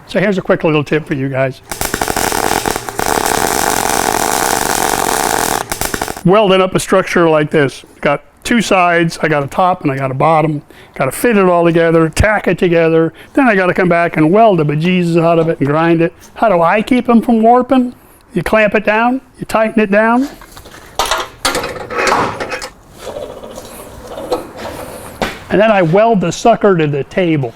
So here's a quick little tip for you guys. Welding up a structure like this. Got two sides, I got a top and I got a bottom. Got to fit it all together, tack it together. Then I got to come back and weld the bejesus out of it and grind it. How do I keep them from warping? You clamp it down, you tighten it down. And then I weld the sucker to the table.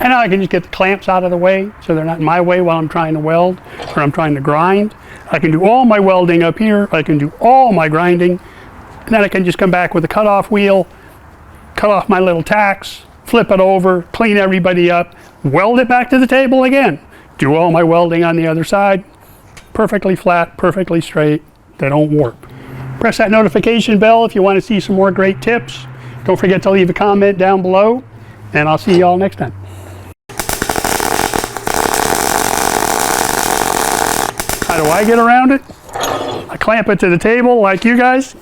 And now I can just get the clamps out of the way so they're not in my way while I'm trying to weld or I'm trying to grind. I can do all my welding up here. I can do all my grinding. And then I can just come back with a cutoff wheel, cut off my little tacks, flip it over, clean everybody up, weld it back to the table again. Do all my welding on the other side. Perfectly flat, perfectly straight. They don't warp. Press that notification bell if you want to see some more great tips. Don't forget to leave a comment down below, and I'll see you all next time. How do I get around it? I clamp it to the table like you guys.